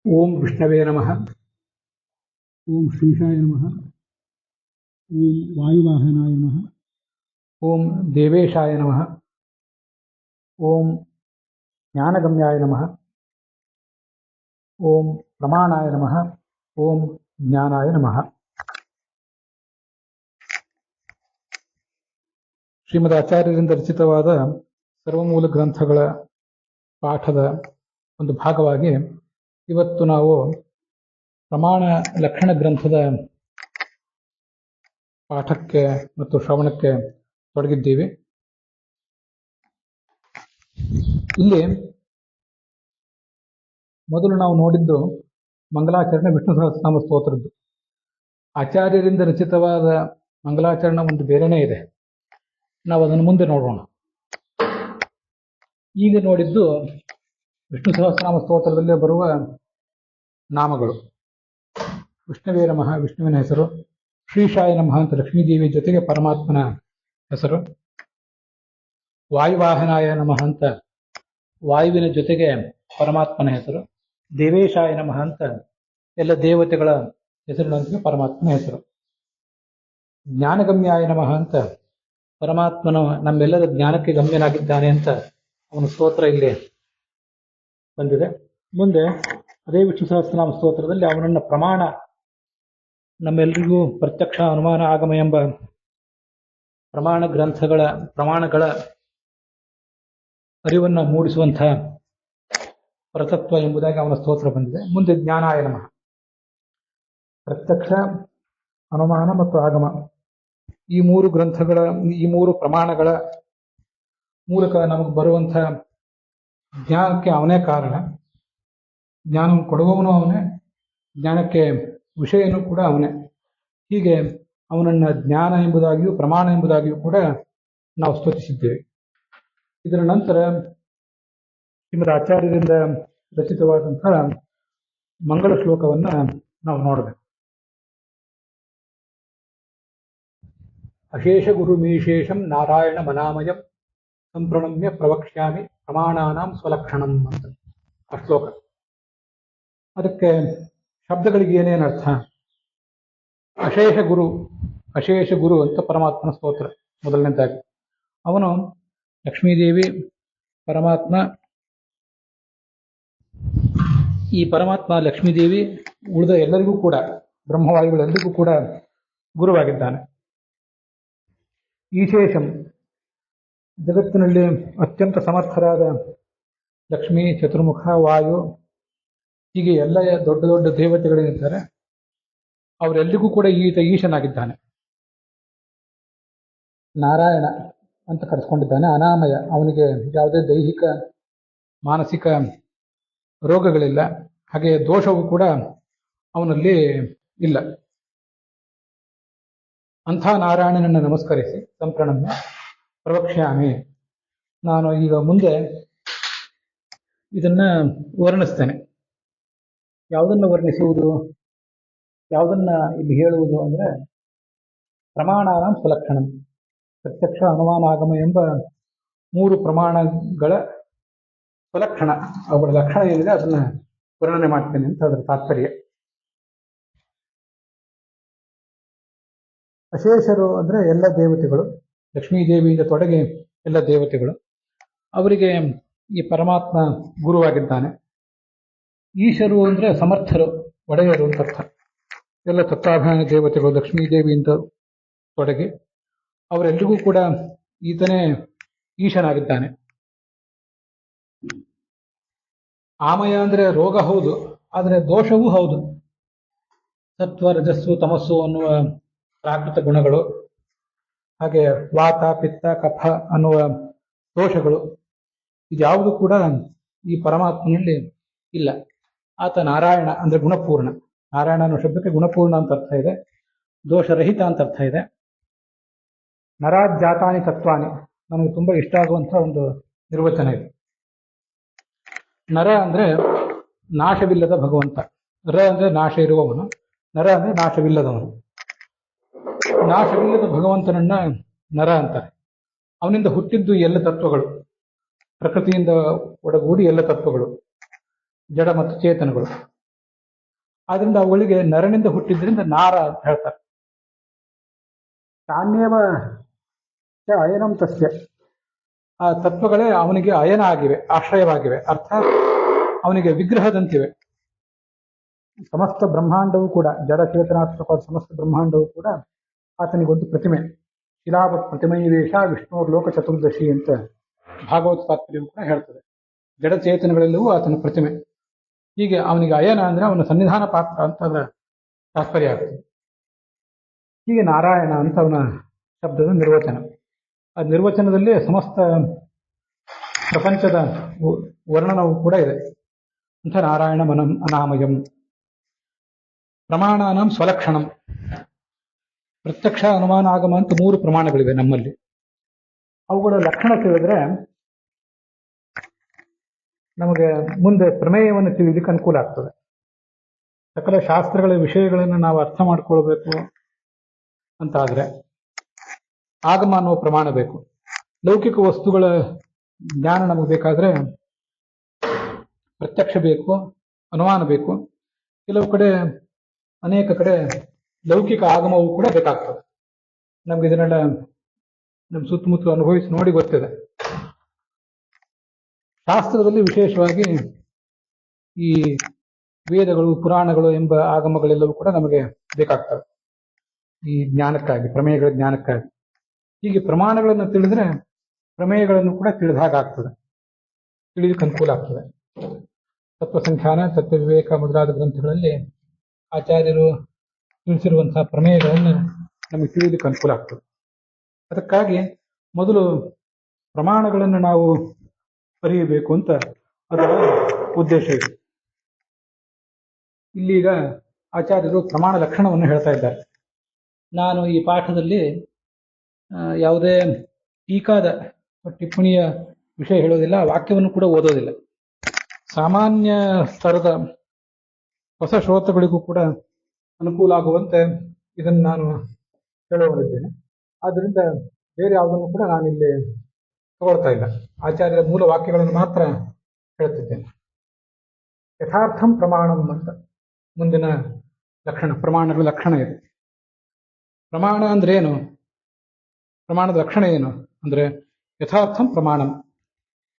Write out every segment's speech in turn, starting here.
ಓಂ ವಿಷ್ಣವೇ ನಮಃ. ಓಂ ಶ್ರೀಶಾಯ ನಮಃ. ಓಂ ವಾಯುವಾಹನಾಯ ನಮಃ. ಓಂ ದೇವೇಶಾಯ ನಮಃ. ಓಂ ಜ್ಞಾನಗಮ್ಯಾಯ ನಮಃ. ಓಂ ಪ್ರಮಾಣಾಯ ನಮಃ. ಓಂ ಜ್ಞಾನಾಯ ನಮಃ. ಶ್ರೀಮದ್ ಆಚಾರ್ಯರಿಂದ ರಚಿತವಾದ ಸರ್ವಮೂಲ ಗ್ರಂಥಗಳ ಪಾಠದ ಒಂದು ಭಾಗವಾಗಿ ಇವತ್ತು ನಾವು ಪ್ರಮಾಣ ಲಕ್ಷಣ ಗ್ರಂಥದ ಪಾಠಕ್ಕೆ ಮತ್ತು ಶ್ರವಣಕ್ಕೆ ತೊಡಗಿದ್ದೀವಿ. ಇಲ್ಲಿ ಮೊದಲು ನಾವು ನೋಡಿದ್ದು ಮಂಗಲಾಚರಣೆ ವಿಷ್ಣು ಸಹಸ್ರನಾಮ ಸ್ತೋತ್ರದ್ದು. ಆಚಾರ್ಯರಿಂದ ರಚಿತವಾದ ಮಂಗಲಾಚರಣೆ ಒಂದು ಬೇರೆನೇ ಇದೆ, ನಾವು ಅದನ್ನು ಮುಂದೆ ನೋಡೋಣ. ಈಗ ನೋಡಿದ್ದು ವಿಷ್ಣು ಸಹಸ್ರನಾಮ ಸ್ತೋತ್ರದಲ್ಲೇ ಬರುವ ನಾಮಗಳು. ವಿಷ್ಣುವೇ ನಮಃ ವಿಷ್ಣುವಿನ ಹೆಸರು, ಶ್ರೀಶಾಯ ನಮಃ ಅಂತ ಲಕ್ಷ್ಮೀದೇವಿ ಜೊತೆಗೆ ಪರಮಾತ್ಮನ ಹೆಸರು, ವಾಯುವಾಹನಾಯ ನಮಃ ಅಂತ ವಾಯುವಿನ ಜೊತೆಗೆ ಪರಮಾತ್ಮನ ಹೆಸರು, ದೇವೇಶಾಯ ನಮಃ ಅಂತ ಎಲ್ಲ ದೇವತೆಗಳ ಹೆಸರಿನೊಂದಿಗೆ ಪರಮಾತ್ಮನ ಹೆಸರು, ಜ್ಞಾನಗಮ್ಯಾಯ ನಮಃ ಅಂತ ಪರಮಾತ್ಮನು ನಮ್ಮೆಲ್ಲರ ಜ್ಞಾನಕ್ಕೆ ಗಮ್ಯನಾಗಿದ್ದಾನೆ ಅಂತ ಅವನ ಸ್ತೋತ್ರ ಇಲ್ಲಿ ಬಂದಿದೆ. ಮುಂದೆ ಅದೇ ವಿಷ್ಣು ಸಹಸ್ರನಾಮ ಸ್ತೋತ್ರದಲ್ಲಿ ಅವನನ್ನ ಪ್ರಮಾಣ, ನಮ್ಮೆಲ್ಲರಿಗೂ ಪ್ರತ್ಯಕ್ಷ ಅನುಮಾನ ಆಗಮ ಎಂಬ ಪ್ರಮಾಣಗಳ ಅರಿವನ್ನು ಮೂಡಿಸುವಂತಹ ಪರತತ್ವ ಎಂಬುದಾಗಿ ಅವನ ಸ್ತೋತ್ರ ಬಂದಿದೆ. ಮುಂದೆ ಜ್ಞಾನಾಯ ನಮಃ, ಪ್ರತ್ಯಕ್ಷ ಅನುಮಾನ ಮತ್ತು ಆಗಮ ಈ ಮೂರು ಪ್ರಮಾಣಗಳ ಮೂಲಕ ನಮಗೆ ಬರುವಂತಹ ಜ್ಞಾನಕ್ಕೆ ಅವನೇ ಕಾರಣ, ಜ್ಞಾನವನ್ನು ಕೊಡುವವನು ಅವನೇ, ಜ್ಞಾನಕ್ಕೆ ವಿಷಯನೂ ಕೂಡ ಅವನೇ. ಹೀಗೆ ಅವನನ್ನ ಜ್ಞಾನ ಎಂಬುದಾಗಿಯೂ ಪ್ರಮಾಣ ಎಂಬುದಾಗಿಯೂ ಕೂಡ ನಾವು ಸ್ತುತಿಸಿದ್ದೇವೆ. ಇದರ ನಂತರ ಶ್ರೀಮದ್ ಆಚಾರ್ಯರಿಂದ ರಚಿತವಾದಂತಹ ಮಂಗಳ ಶ್ಲೋಕವನ್ನ ನಾವು ನೋಡಬೇಕು. ಅಶೇಷ ಗುರು ಮೀಶೇಷಂ ನಾರಾಯಣ ಮನಾಮಯಂ ಸಂಪ್ರಣಮ್ಯ ಪ್ರವಕ್ಷ್ಯಾಮಿ ಪ್ರಮಾಣಾನಾಂ ಸ್ವಲಕ್ಷಣಂ ಅಂತ ಆ ಶ್ಲೋಕ. ಅದಕ್ಕೆ ಶಬ್ದಗಳಿಗೆ ಏನೇನು ಅರ್ಥ? ಅಶೇಷ ಗುರು ಅಂತ ಪರಮಾತ್ಮನ ಸ್ತೋತ್ರ ಮೊದಲನೇದಾಗಿ. ಅವನು ಲಕ್ಷ್ಮೀದೇವಿ, ಪರಮಾತ್ಮ, ಈ ಪರಮಾತ್ಮ ಲಕ್ಷ್ಮೀದೇವಿ ಉಳಿದ ಎಲ್ಲರಿಗೂ ಕೂಡ, ಬ್ರಹ್ಮವಾಯುಗಳೆಲ್ಲರಿಗೂ ಕೂಡ ಗುರುವಾಗಿದ್ದಾನೆ. ಈಶೇಷಂ, ಜಗತ್ತಿನಲ್ಲಿ ಅತ್ಯಂತ ಸಮರ್ಥರಾದ ಲಕ್ಷ್ಮೀ, ಚತುರ್ಮುಖ, ವಾಯು, ಹೀಗೆ ಎಲ್ಲ ದೊಡ್ಡ ದೊಡ್ಡ ದೇವತೆಗಳೇನಿದ್ದಾರೆ ಅವರೆಲ್ಲರಿಗೂ ಕೂಡ ಈಶನಾಗಿದ್ದಾನೆ. ನಾರಾಯಣ ಅಂತ ಕರೆಸ್ಕೊಂಡಿದ್ದಾನೆ. ಅನಾಮಯ, ಅವನಿಗೆ ಯಾವುದೇ ದೈಹಿಕ ಮಾನಸಿಕ ರೋಗಗಳಿಲ್ಲ, ಹಾಗೆ ದೋಷವೂ ಕೂಡ ಅವನಲ್ಲಿ ಇಲ್ಲ. ಅಂಥ ನಾರಾಯಣನನ್ನು ನಮಸ್ಕರಿಸಿ ಸಂಪ್ರಣಮ್ಯ ಪ್ರವಕ್ಷ್ಯಾಮಿ, ನಾನು ಈಗ ಮುಂದೆ ಇದನ್ನ ವರ್ಣಿಸ್ತೇನೆ. ಯಾವುದನ್ನು ವರ್ಣಿಸುವುದು, ಯಾವುದನ್ನ ಇಲ್ಲಿ ಹೇಳುವುದು ಅಂದ್ರೆ ಪ್ರಮಾಣಾನಾಂ ಸ್ವಲಕ್ಷಣಂ, ಪ್ರತ್ಯಕ್ಷ ಅನುಮಾನ ಆಗಮ ಎಂಬ ಮೂರು ಪ್ರಮಾಣಗಳ ಸ್ವಲಕ್ಷಣ, ಅವುಗಳ ಲಕ್ಷಣ ಏನಿದೆ ಅದನ್ನ ವರ್ಣನೆ ಮಾಡ್ತೇನೆ ಅಂತ ಅದರ ತಾತ್ಪರ್ಯ. ಅಶೇಷರು ಅಂದ್ರೆ ಎಲ್ಲ ದೇವತೆಗಳು, ಲಕ್ಷ್ಮೀದೇವಿಯಿಂದ ತೊಡಗಿ ಎಲ್ಲ ದೇವತೆಗಳು, ಅವರಿಗೆ ಈ ಪರಮಾತ್ಮ ಗುರುವಾಗಿದ್ದಾನೆ. ಈಶರು ಅಂದ್ರೆ ಸಮರ್ಥರು, ಒಡೆಯರು ಅಂತ ಅರ್ಥ. ಎಲ್ಲ ತತ್ವಾಭಿಮಾನ ದೇವತೆಗಳು ಲಕ್ಷ್ಮೀದೇವಿಯಿಂದ ತೊಡಗಿ ಅವರೆಲ್ಲರಿಗೂ ಕೂಡ ಈತನೇ ಈಶನಾಗಿದ್ದಾನೆ. ಆಮಯ ಅಂದ್ರೆ ರೋಗ ಹೌದು, ಆದರೆ ದೋಷವೂ ಹೌದು. ಸತ್ವ, ರಜಸ್ಸು, ತಮಸ್ಸು ಅನ್ನುವ ಪ್ರಾಕೃತ ಗುಣಗಳು, ಹಾಗೆ ವಾತ, ಪಿತ್ತ, ಕಫ ಅನ್ನುವ ದೋಷಗಳು, ಇದ್ಯಾವುದು ಕೂಡ ಈ ಪರಮಾತ್ಮನಲ್ಲಿ ಇಲ್ಲ. ಆತ ನಾರಾಯಣ ಅಂದ್ರೆ ಗುಣಪೂರ್ಣ. ನಾರಾಯಣ ಅನ್ನೋ ಶಬ್ದಕ್ಕೆ ಗುಣಪೂರ್ಣ ಅಂತ ಅರ್ಥ ಇದೆ, ದೋಷರಹಿತ ಅಂತ ಅರ್ಥ ಇದೆ. ನರಾಜ್ಜಾತಾನಿ ತತ್ವಾನಿ, ನನಗೆ ತುಂಬಾ ಇಷ್ಟ ಆಗುವಂತಹ ಒಂದು ನಿರ್ವಚನ ಇದೆ. ನರ ಅಂದ್ರೆ ನಾಶವಿಲ್ಲದ ಭಗವಂತ, ರ ಅಂದ್ರೆ ನಾಶ ಇರುವವನು, ನರ ಅಂದ್ರೆ ನಾಶವಿಲ್ಲದವನು. ನಾಶವಿಲ್ಲದ ಭಗವಂತನನ್ನ ನರ ಅಂತಾರೆ. ಅವನಿಂದ ಹುಟ್ಟಿದ್ದು ಎಲ್ಲ ತತ್ವಗಳು, ಪ್ರಕೃತಿಯಿಂದ ಒಡಗೂಡಿ ಎಲ್ಲ ತತ್ವಗಳು, ಜಡ ಮತ್ತು ಚೇತನಗಳು. ಆದ್ರಿಂದ ಅವುಗಳಿಗೆ ನರನಿಂದ ಹುಟ್ಟಿದ್ರಿಂದ ನಾರ ಅಂತ ಹೇಳ್ತಾರೆ. ತಾನ್ಯವ ಅಯನಂ ತಸ್ಯ, ಆ ತತ್ವಗಳೇ ಅವನಿಗೆ ಅಯನ ಆಗಿವೆ, ಆಶ್ರಯವಾಗಿವೆ, ಅರ್ಥಾತ್ ಅವನಿಗೆ ವಿಗ್ರಹದಂತಿವೆ. ಸಮಸ್ತ ಬ್ರಹ್ಮಾಂಡವೂ ಕೂಡ, ಜಡಚೇತನಾತ್ಮಕವಾದ ಸಮಸ್ತ ಬ್ರಹ್ಮಾಂಡವೂ ಕೂಡ ಆತನಿಗೊಂದು ಪ್ರತಿಮೆ. ಶಿಲಾವತ್ ಪ್ರತಿಮೈವೇಶ ವಿಷ್ಣುರ್ ಲೋಕ ಚತುರ್ದಶಿ ಅಂತ ಭಾಗವತ ತಾತ್ಪರ್ಯವು ಕೂಡ ಹೇಳ್ತದೆ. ಜಡಚೇತನಗಳೆಲ್ಲವೂ ಆತನ ಪ್ರತಿಮೆ. ಹೀಗೆ ಅವನಿಗೆ ಅಯನ ಅಂದ್ರೆ ಅವನ ಸನ್ನಿಧಾನ ಪಾತ್ರ ಅಂತ ಅದರ ತಾತ್ಪರ್ಯ ಆಗ್ತದೆ. ಹೀಗೆ ನಾರಾಯಣ ಅಂತ ಅವನ ಶಬ್ದದ ನಿರ್ವಚನ. ಆ ನಿರ್ವಚನದಲ್ಲಿ ಸಮಸ್ತ ಪ್ರಪಂಚದ ವರ್ಣನವು ಕೂಡ ಇದೆ. ಅಂತ ನಾರಾಯಣ ಮನಂ ಅನಾಮಯಂ. ಪ್ರಮಾಣಾನಾಂ ಸ್ವಲಕ್ಷಣಂ. ಪ್ರತ್ಯಕ್ಷ, ಅನುಮಾನ, ಆಗಮ ಅಂತ 3 ಪ್ರಮಾಣಗಳಿವೆ ನಮ್ಮಲ್ಲಿ. ಅವುಗಳ ಲಕ್ಷಣ ತಿಳಿದ್ರೆ ನಮಗೆ ಮುಂದೆ ಪ್ರಮೇಯವನ್ನು ತಿಳಿಲಿಕ್ಕೆ ಅನುಕೂಲ ಆಗ್ತದೆ. ಸಕಲ ಶಾಸ್ತ್ರಗಳ ವಿಷಯಗಳನ್ನು ನಾವು ಅರ್ಥ ಮಾಡ್ಕೊಳ್ಬೇಕು ಅಂತಾದ್ರೆ ಆಗಮ ಅನ್ನುವ ಪ್ರಮಾಣ ಬೇಕು. ಲೌಕಿಕ ವಸ್ತುಗಳ ಜ್ಞಾನ ನಮಗೆ ಬೇಕಾದ್ರೆ ಪ್ರತ್ಯಕ್ಷ ಬೇಕು, ಅನುಮಾನ ಬೇಕು. ಕೆಲವು ಕಡೆ, ಅನೇಕ ಕಡೆ ಲೌಕಿಕ ಆಗಮವೂ ಕೂಡ ಬೇಕಾಗ್ತದೆ. ನಮ್ಗೆ ಇದನ್ನೆಲ್ಲ ನಮ್ಮ ಸುತ್ತಮುತ್ತಲು ಅನುಭವಿಸಿ ನೋಡಿ ಗೊತ್ತಿದೆ. ಶಾಸ್ತ್ರದಲ್ಲಿ ವಿಶೇಷವಾಗಿ ಈ ವೇದಗಳು, ಪುರಾಣಗಳು ಎಂಬ ಆಗಮಗಳೆಲ್ಲವೂ ಕೂಡ ನಮಗೆ ಬೇಕಾಗ್ತವೆ ಈ ಜ್ಞಾನಕ್ಕಾಗಿ, ಪ್ರಮೇಯಗಳ ಜ್ಞಾನಕ್ಕಾಗಿ. ಹೀಗೆ ಪ್ರಮಾಣಗಳನ್ನು ತಿಳಿದ್ರೆ ಪ್ರಮೇಯಗಳನ್ನು ಕೂಡ ತಿಳಿದ ಹಾಗಾಗ್ತದೆ, ತಿಳಿದಕ್ಕೆ ಅನುಕೂಲ ಆಗ್ತದೆ. ತತ್ವಸಂಖ್ಯಾನ, ತತ್ವವಿವೇಕ ಮೊದಲಾದ ಗ್ರಂಥಗಳಲ್ಲಿ ಆಚಾರ್ಯರು ತಿಳಿಸಿರುವಂತಹ ಪ್ರಮೇಯಗಳನ್ನು ನಮಗೆ ತಿಳಿದಕ್ಕೆ ಅನುಕೂಲ ಆಗ್ತದೆ. ಅದಕ್ಕಾಗಿ ಮೊದಲು ಪ್ರಮಾಣಗಳನ್ನು ನಾವು ಅರಿಯಬೇಕು ಅಂತ ಅದರ ಉದ್ದೇಶ ಇದೆ. ಇಲ್ಲೀಗ ಆಚಾರ್ಯರು ಪ್ರಮಾಣ ಲಕ್ಷಣವನ್ನು ಹೇಳ್ತಾ ಇದ್ದಾರೆ. ನಾನು ಈ ಪಾಠದಲ್ಲಿ ಯಾವುದೇ ಟೀಕಾದ ಟಿಪ್ಪಣಿಯ ವಿಷಯ ಹೇಳೋದಿಲ್ಲ, ವಾಕ್ಯವನ್ನು ಕೂಡ ಓದೋದಿಲ್ಲ. ಸಾಮಾನ್ಯ ಸ್ತರದ ಹೊಸ ಶ್ರೋತೃಗಳಿಗೂ ಕೂಡ ಅನುಕೂಲ ಆಗುವಂತೆ ಇದನ್ನು ನಾನು ಹೇಳುವರಿದ್ದೇನೆ. ಆದ್ದರಿಂದ ಬೇರೆ ಯಾವುದನ್ನು ಕೂಡ ನಾನಿಲ್ಲಿ ತಗೊಳ್ತಾ ಇಲ್ಲ, ಆಚಾರ್ಯರ ಮೂಲ ವಾಕ್ಯಗಳನ್ನು ಮಾತ್ರ ಹೇಳ್ತಿದ್ದೇನೆ. ಯಥಾರ್ಥಂ ಪ್ರಮಾಣಂ ಅಂತ ಮುಂದಿನ ಲಕ್ಷಣ, ಪ್ರಮಾಣಗಳ ಲಕ್ಷಣ ಇದೆ. ಪ್ರಮಾಣ ಅಂದ್ರೆ ಏನು? ಪ್ರಮಾಣದ ಲಕ್ಷಣ ಏನು ಅಂದ್ರೆ ಯಥಾರ್ಥಂ ಪ್ರಮಾಣಂ.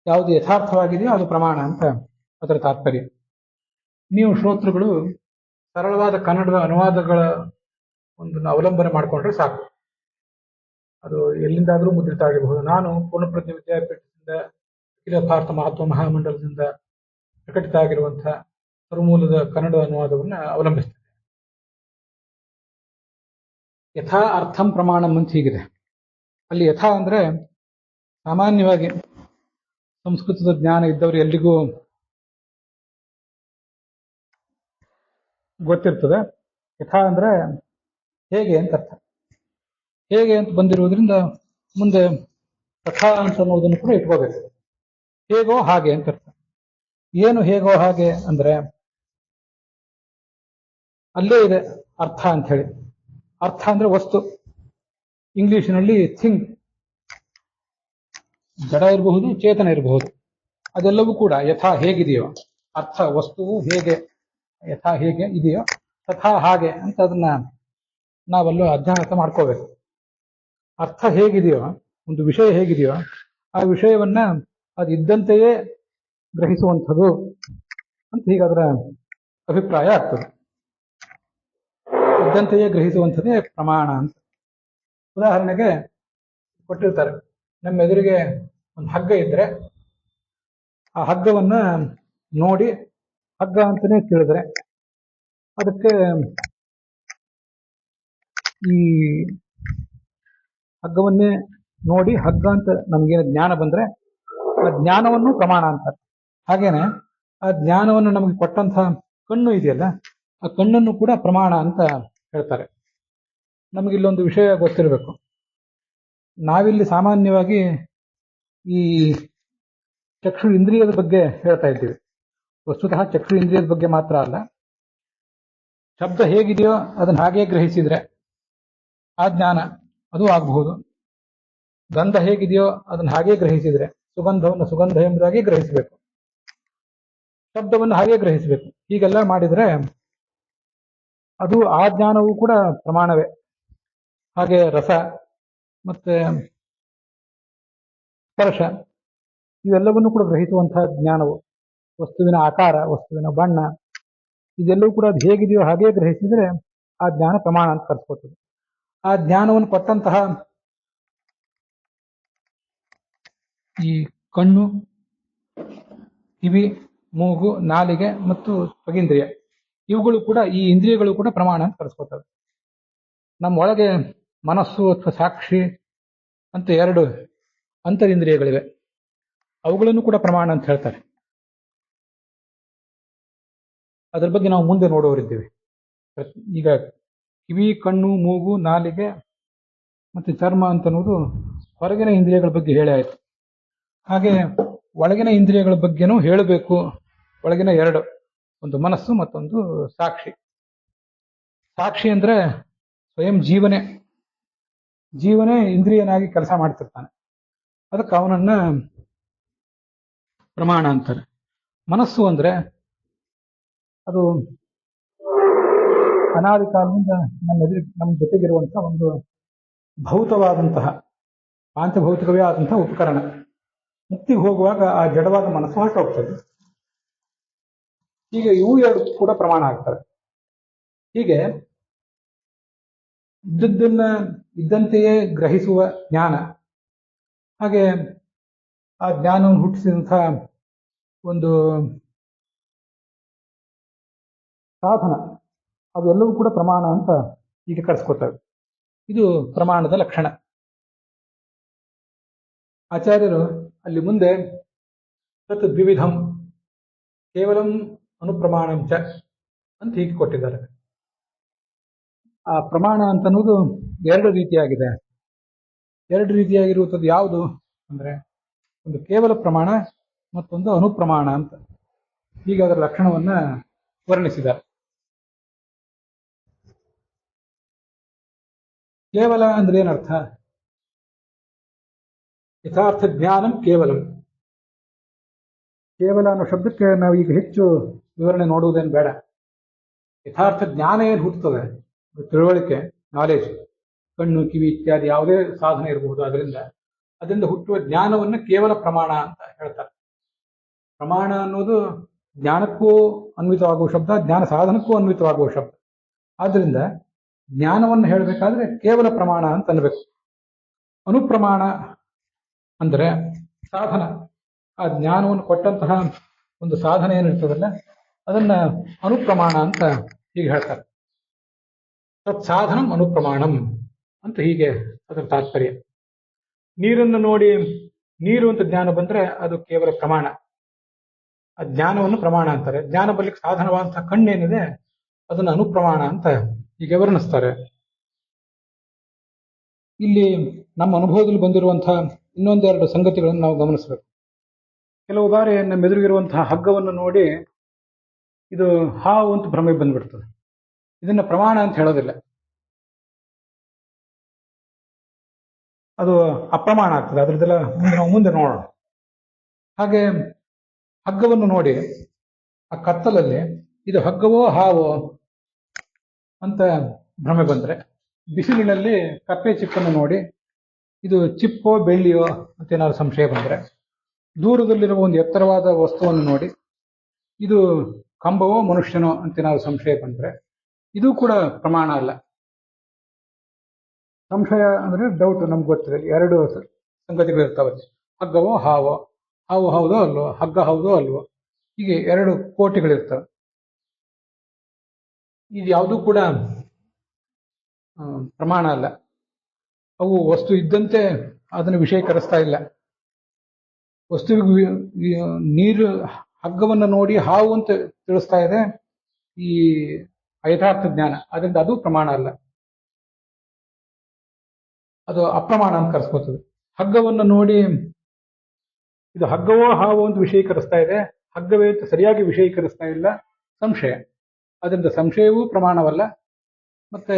ಯಾವುದು ಯಥಾರ್ಥವಾಗಿದೆಯೋ ಅದು ಪ್ರಮಾಣ ಅಂತ ಅದರ ತಾತ್ಪರ್ಯ. ನೀವು ಶ್ರೋತೃಗಳು ಸರಳವಾದ ಕನ್ನಡದ ಅನುವಾದಗಳ ಒಂದನ್ನು ಅವಲಂಬನೆ ಮಾಡಿಕೊಂಡ್ರೆ ಸಾಕು. ಅದು ಎಲ್ಲಿಂದಾದರೂ ಮುದ್ರಿತ ಆಗಿರಬಹುದು. ನಾನು ಪೂರ್ಣಪ್ರಜ್ಞ ವಿದ್ಯಾಪೀಠದಿಂದ, ಅಖಿಲ ಭಾರತ ಮಹಾತ್ಮ ಮಹಾಮಂಡಲದಿಂದ ಪ್ರಕಟಿತ ಆಗಿರುವಂತಹ ಸರ್ವಮೂಲದ ಕನ್ನಡ ಅನುವಾದವನ್ನು ಅವಲಂಬಿಸ್ತೇನೆ. ಯಥಾ ಅರ್ಥಂ ಪ್ರಮಾಣಂ ಅಂತ ಹೀಗಿದೆ. ಅಲ್ಲಿ ಯಥಾ ಅಂದ್ರೆ ಸಾಮಾನ್ಯವಾಗಿ ಸಂಸ್ಕೃತದ ಜ್ಞಾನ ಇದ್ದವರು ಎಲ್ಲಿಗೂ ಗೊತ್ತಿರ್ತದೆ. ಯಥಾ ಅಂದ್ರೆ ಹೇಗೆ ಅಂತ ಅರ್ಥ. ಹೇಗೆ ಅಂತ ಬಂದಿರುವುದರಿಂದ ಮುಂದೆ ತಥಾ ಅಂತ ಅನ್ನೋದನ್ನು ಕೂಡ ಇಟ್ಕೋಬೇಕು. ಹೇಗೋ ಹಾಗೆ ಅಂತ ಅರ್ಥ. ಏನು ಹೇಗೋ ಹಾಗೆ ಅಂದ್ರೆ ಅಲ್ಲೇ ಇದೆ ಅರ್ಥ ಅಂತ ಹೇಳಿ. ಅರ್ಥ ಅಂದ್ರೆ ವಸ್ತು, ಇಂಗ್ಲಿಷಿನಲ್ಲಿ ಥಿಂಗ್. ಜಡ ಇರಬಹುದು, ಚೇತನ ಇರಬಹುದು, ಅದೆಲ್ಲವೂ ಕೂಡ ಯಥಾ ಹೇಗಿದೆಯೋ, ಅರ್ಥ ವಸ್ತುವು ಹೇಗೆ ಯಥಾ ಹೇಗೆ ಇದೆಯೋ ತಥಾ ಹಾಗೆ ಅಂತ ಅದನ್ನ ನಾವೆಲ್ಲ ಅಧ್ಯಯನ ಮಾಡ್ಕೋಬೇಕು. ಅರ್ಥ ಹೇಗಿದೆಯೋ, ಒಂದು ವಿಷಯ ಹೇಗಿದೆಯೋ ಆ ವಿಷಯವನ್ನ ಅದು ಇದ್ದಂತೆಯೇ ಗ್ರಹಿಸುವಂಥದ್ದು ಅಂತ ಹೀಗೆ ಅದರ ಅಭಿಪ್ರಾಯ ಆಗ್ತದೆ. ಇದ್ದಂತೆಯೇ ಗ್ರಹಿಸುವಂಥದ್ದೇ ಪ್ರಮಾಣ ಅಂತ. ಉದಾಹರಣೆಗೆ ಕೊಟ್ಟಿರ್ತಾರೆ, ನಮ್ಮ ಎದುರಿಗೆ ಒಂದು ಹಗ್ಗ ಇದ್ರೆ ಆ ಹಗ್ಗವನ್ನ ನೋಡಿ ಹಗ್ಗ ಅಂತಾನೆ ತಿಳಿದ್ರೆ, ಅದಕ್ಕೆ ಈ ಹಗ್ಗವನ್ನೇ ನೋಡಿ ಹಗ್ಗ ಅಂತ ನಮ್ಗೇನು ಜ್ಞಾನ ಬಂದ್ರೆ ಆ ಜ್ಞಾನವನ್ನು ಪ್ರಮಾಣ ಅಂತಾರೆ. ಹಾಗೇನೆ ಆ ಜ್ಞಾನವನ್ನು ನಮಗೆ ಕೊಟ್ಟಂತಹ ಕಣ್ಣು ಇದೆಯಲ್ಲ, ಆ ಕಣ್ಣನ್ನು ಕೂಡ ಪ್ರಮಾಣ ಅಂತ ಹೇಳ್ತಾರೆ. ನಮಗಿಲ್ಲೊಂದು ವಿಷಯ ಗೊತ್ತಿರಬೇಕು. ನಾವಿಲ್ಲಿ ಸಾಮಾನ್ಯವಾಗಿ ಈ ಚಕ್ಷು ಇಂದ್ರಿಯದ ಬಗ್ಗೆ ಹೇಳ್ತಾ ಇದ್ದೀವಿ. ವಸ್ತುತಃ ಚಕ್ಷು ಇಂದ್ರಿಯದ ಬಗ್ಗೆ ಮಾತ್ರ ಅಲ್ಲ, ಶಬ್ದ ಹೇಗಿದೆಯೋ ಅದನ್ನು ಹಾಗೇ ಗ್ರಹಿಸಿದ್ರೆ ಆ ಜ್ಞಾನ ಅದು ಆಗಬಹುದು. ಗಂಧ ಹೇಗಿದೆಯೋ ಅದನ್ನು ಹಾಗೇ ಗ್ರಹಿಸಿದ್ರೆ, ಸುಗಂಧವನ್ನು ಸುಗಂಧ ಎಂಬುದಾಗಿ ಗ್ರಹಿಸಬೇಕು, ಶಬ್ದವನ್ನು ಹಾಗೇ ಗ್ರಹಿಸಬೇಕು. ಹೀಗೆಲ್ಲ ಮಾಡಿದ್ರೆ ಅದು ಆ ಜ್ಞಾನವೂ ಕೂಡ ಪ್ರಮಾಣವೇ. ಹಾಗೆ ರಸ ಮತ್ತೆ ಸ್ಪರ್ಶ ಇವೆಲ್ಲವನ್ನು ಕೂಡ ಗ್ರಹಿಸುವಂತಹ ಜ್ಞಾನವು, ವಸ್ತುವಿನ ಆಕಾರ, ವಸ್ತುವಿನ ಬಣ್ಣ, ಇದೆಲ್ಲವೂ ಕೂಡ ಅದು ಹೇಗಿದೆಯೋ ಹಾಗೇ ಗ್ರಹಿಸಿದರೆ ಆ ಜ್ಞಾನ ಪ್ರಮಾಣ ಅಂತ ಕರೆಸ್ಕೊಳ್ತದೆ. ಆ ಜ್ಞಾನವನ್ನು ಕೊಟ್ಟಂತಹ ಈ ಕಣ್ಣು, ಕಿವಿ, ಮೂಗು, ನಾಲಿಗೆ ಮತ್ತು ತ್ವಗೀಂದ್ರಿಯ, ಇವುಗಳು ಕೂಡ, ಈ ಇಂದ್ರಿಯಗಳು ಕೂಡ ಪ್ರಮಾಣ ಅಂತ ಕರೆಸ್ಕೊಳ್ತವೆ. ನಮ್ಮ ಒಳಗೆ ಮನಸ್ಸು ಅಥವಾ ಸಾಕ್ಷಿ ಅಂತ ಎರಡು ಅಂತರಿಂದ್ರಿಯಗಳಿವೆ, ಅವುಗಳನ್ನು ಕೂಡ ಪ್ರಮಾಣ ಅಂತ ಹೇಳ್ತಾರೆ. ಅದರ ಬಗ್ಗೆ ನಾವು ಮುಂದೆ ನೋಡೋರಿದ್ದೇವೆ. ಈಗ ಕಿವಿ, ಕಣ್ಣು, ಮೂಗು, ನಾಲಿಗೆ ಮತ್ತೆ ಚರ್ಮ ಅಂತನ್ನುವುದು ಹೊರಗಿನ ಇಂದ್ರಿಯಗಳ ಬಗ್ಗೆ ಹೇಳಿ ಆಯ್ತು. ಹಾಗೆ ಒಳಗಿನ ಇಂದ್ರಿಯಗಳ ಬಗ್ಗೆನೂ ಹೇಳಬೇಕು. ಒಳಗಿನ ಎರಡು, ಒಂದು ಮನಸ್ಸು ಮತ್ತೊಂದು ಸಾಕ್ಷಿ. ಸಾಕ್ಷಿ ಅಂದ್ರೆ ಸ್ವಯಂ ಜೀವನೇ ಇಂದ್ರಿಯನಾಗಿ ಕೆಲಸ ಮಾಡ್ತಿರ್ತಾನೆ, ಅದಕ್ಕೆ ಅವನನ್ನ ಪ್ರಮಾಣ ಅಂತಾರೆ. ಮನಸ್ಸು ಅಂದ್ರೆ ಅದು ಅನಾದಿ ಕಾಲದಿಂದ ನಮ್ಮ ಜೊತೆಗಿರುವಂತಹ ಒಂದು ಭೌತವಾದಂತಹ, ಪಾಂಚಭೌತಿಕವೇ ಆದಂತಹ ಉಪಕರಣ. ಮುಕ್ತಿಗೆ ಹೋಗುವಾಗ ಆ ಜಡವಾದ ಮನಸ್ಸು ಹೊರಟೋಗ್ತದೆ. ಹೀಗೆ ಇವು ಎರಡು ಕೂಡ ಪ್ರಮಾಣ ಆಗ್ತವೆ. ಹೀಗೆ ಇದ್ದದ್ದನ್ನ ಇದ್ದಂತೆಯೇ ಗ್ರಹಿಸುವ ಜ್ಞಾನ, ಹಾಗೆ ಆ ಜ್ಞಾನವನ್ನು ಹುಟ್ಟಿಸಿದಂತಹ ಒಂದು ಸಾಧನ, ಅವೆಲ್ಲವೂ ಕೂಡ ಪ್ರಮಾಣ ಅಂತ ಈಗ ಕರೆಸ್ಕೊತವೆ. ಇದು ಪ್ರಮಾಣದ ಲಕ್ಷಣ. ಆಚಾರ್ಯರು ಅಲ್ಲಿ ಮುಂದೆ ತತ್ ದ್ವಿವಿಧಂ ಕೇವಲಂ ಅನುಪ್ರಮಾಣಂ ಚ ಅಂತ ಹೀಗೆ ಕೊಟ್ಟಿದ್ದಾರೆ. ಆ ಪ್ರಮಾಣ ಅಂತನ್ನುವುದು ಎರಡು ರೀತಿಯಾಗಿದೆ. ಎರಡು ರೀತಿಯಾಗಿರುವಂಥದ್ದು ಯಾವುದು ಅಂದ್ರೆ, ಒಂದು ಕೇವಲ ಪ್ರಮಾಣ ಮತ್ತೊಂದು ಅನುಪ್ರಮಾಣ ಅಂತ ಹೀಗೆ ಅದರ ಲಕ್ಷಣವನ್ನ ವರ್ಣಿಸಿದ್ದಾರೆ. ಕೇವಲ ಅಂದ್ರೆ ಏನರ್ಥ? ಯಥಾರ್ಥ ಜ್ಞಾನಂ ಕೇವಲಂ. ಕೇವಲ ಅನ್ನೋ ಶಬ್ದಕ್ಕೆ ನಾವು ಈಗ ಹೆಚ್ಚು ವಿವರಣೆ ನೋಡುವುದೇನು ಬೇಡ. ಯಥಾರ್ಥ ಜ್ಞಾನ ಏನು ಹುಟ್ಟುತ್ತದೆ, ತಿಳುವಳಿಕೆ, ನಾಲೆಜ್, ಕಣ್ಣು, ಕಿವಿ ಇತ್ಯಾದಿ ಯಾವುದೇ ಸಾಧನೆ ಇರಬಹುದು, ಅದರಿಂದ ಹುಟ್ಟುವ ಜ್ಞಾನವನ್ನ ಕೇವಲ ಪ್ರಮಾಣ ಅಂತ ಹೇಳ್ತಾರೆ. ಪ್ರಮಾಣ ಅನ್ನೋದು ಜ್ಞಾನಕ್ಕೂ ಅನ್ವಿತವಾಗುವ ಶಬ್ದ, ಜ್ಞಾನ ಸಾಧನಕ್ಕೂ ಅನ್ವಿತವಾಗುವ ಶಬ್ದ. ಆದ್ದರಿಂದ ಜ್ಞಾನವನ್ನು ಹೇಳಬೇಕಾದ್ರೆ ಕೇವಲ ಪ್ರಮಾಣ ಅಂತ ಅನ್ಬೇಕು. ಅನುಪ್ರಮಾಣ ಅಂದ್ರೆ ಸಾಧನ, ಆ ಜ್ಞಾನವನ್ನು ಕೊಟ್ಟಂತಹ ಒಂದು ಸಾಧನೆ ಏನಿರ್ತದಲ್ಲ ಅದನ್ನ ಅನುಪ್ರಮಾಣ ಅಂತ ಹೀಗೆ ಹೇಳ್ತಾರೆ. ತತ್ ಸಾಧನಂ ಅನುಪ್ರಮಾಣಂ ಅಂತ ಹೀಗೆ ಅದರ ತಾತ್ಪರ್ಯ. ನೀರನ್ನು ನೋಡಿ ನೀರು ಅಂತ ಜ್ಞಾನ ಬಂದ್ರೆ ಅದು ಕೇವಲ ಪ್ರಮಾಣ, ಆ ಜ್ಞಾನವನ್ನು ಪ್ರಮಾಣ ಅಂತಾರೆ. ಜ್ಞಾನ ಬರ್ಲಿಕ್ಕೆ ಸಾಧನವಾದಂತಹ ಕಣ್ಣೇನಿದೆ ಅದನ್ನು ಅನುಪ್ರಮಾಣ ಅಂತ ಹೀಗೆ ವರ್ಣಿಸ್ತಾರೆ. ಇಲ್ಲಿ ನಮ್ಮ ಅನುಭವದಲ್ಲಿ ಬಂದಿರುವಂತಹ ಇನ್ನೊಂದೆರಡು ಸಂಗತಿಗಳನ್ನು ನಾವು ಗಮನಿಸಬೇಕು. ಕೆಲವು ಬಾರಿ ನಮ್ಮ ಎದುರಿಗಿರುವಂತಹ ಹಗ್ಗವನ್ನು ನೋಡಿ ಇದು ಹಾವು ಅಂತ ಭ್ರಮೆ ಬಂದ್ಬಿಡ್ತದೆ. ಇದನ್ನ ಪ್ರಮಾಣ ಅಂತ ಹೇಳೋದಿಲ್ಲ, ಅದು ಅಪ್ರಮಾಣ ಆಗ್ತದೆ. ಅದ್ರದ್ದೆಲ್ಲ ನಾವು ಮುಂದೆ ನೋಡೋಣ. ಹಾಗೆ ಹಗ್ಗವನ್ನು ನೋಡಿ ಆ ಕತ್ತಲಲ್ಲಿ ಇದು ಹಗ್ಗವೋ ಹಾವೋ ಅಂತ ಭ್ರಮೆ ಬಂದ್ರೆ, ಬಿಸಿಲಿನಲ್ಲಿ ಕಪ್ಪೆ ಚಿಪ್ಪನ್ನು ನೋಡಿ ಇದು ಚಿಪ್ಪೋ ಬೆಳ್ಳಿಯೋ ಅಂತ ಏನಾದ್ರು ಸಂಶಯ ಬಂದ್ರೆ, ದೂರದಲ್ಲಿರುವ ಒಂದು ಎತ್ತರವಾದ ವಸ್ತುವನ್ನು ನೋಡಿ ಇದು ಕಂಬವೋ ಮನುಷ್ಯನೋ ಅಂತ ಏನಾದ್ರು ಸಂಶಯ ಬಂದ್ರೆ, ಇದು ಕೂಡ ಪ್ರಮಾಣ ಅಲ್ಲ. ಸಂಶಯ ಅಂದ್ರೆ ಡೌಟ್, ನಮ್ಗೆ ಗೊತ್ತಿದೆ. ಎರಡು ಸಂಗತಿಗಳು ಇರ್ತಾವಲ್ಲಿ, ಹಗ್ಗವೋ ಹಾವೋ, ಹಾವು ಹೌದೋ ಅಲ್ವೋ, ಹಗ್ಗ ಹೌದೋ ಅಲ್ವೋ, ಹೀಗೆ ಎರಡು ಕೋಟಿಗಳಿರ್ತವೆ. ಇದು ಯಾವುದೂ ಕೂಡ ಪ್ರಮಾಣ ಅಲ್ಲ. ಅವು ವಸ್ತು ಇದ್ದಂತೆ ಅದನ್ನು ವಿಷಯೀಕರಿಸ್ತಾ ಇಲ್ಲ. ವಸ್ತುವಿಗೆ ನೀರು ಹಗ್ಗವನ್ನು ನೋಡಿ ಹಾವು ಅಂತ ತಿಳಿಸ್ತಾ ಇದೆ ಈ ಯಥಾರ್ಥ ಜ್ಞಾನ. ಅದರಿಂದ ಅದು ಪ್ರಮಾಣ ಅಲ್ಲ, ಅದು ಅಪ್ರಮಾಣ ಅಂತ ಕರೆಸ್ಕೊತದೆ. ಹಗ್ಗವನ್ನು ನೋಡಿ ಇದು ಹಗ್ಗವೋ ಹಾವೋ ಅಂತ ವಿಷಯೀಕರಿಸ್ತಾ ಇದೆ, ಹಗ್ಗವೇ ಅಂತ ಸರಿಯಾಗಿ ವಿಷಯೀಕರಿಸ್ತಾ ಇಲ್ಲ, ಸಂಶಯ. ಅದರಿಂದ ಸಂಶಯವೂ ಪ್ರಮಾಣವಲ್ಲ, ಮತ್ತೆ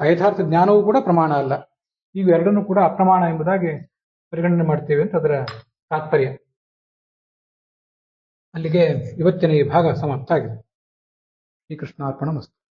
ಯಥಾರ್ಥ ಜ್ಞಾನವೂ ಕೂಡ ಪ್ರಮಾಣ ಅಲ್ಲ. ಇವೆರಡನ್ನೂ ಕೂಡ ಅಪ್ರಮಾಣ ಎಂಬುದಾಗಿ ಪರಿಗಣನೆ ಮಾಡ್ತೇವೆ ಅಂತ ಅದರ ತಾತ್ಪರ್ಯ. ಅಲ್ಲಿಗೆ ಇವತ್ತಿನ ಈ ಭಾಗ ಸಮಾಪ್ತ ಆಗಿದೆ. ಶ್ರೀಕೃಷ್ಣಾರ್ಪಣಮಸ್ತು.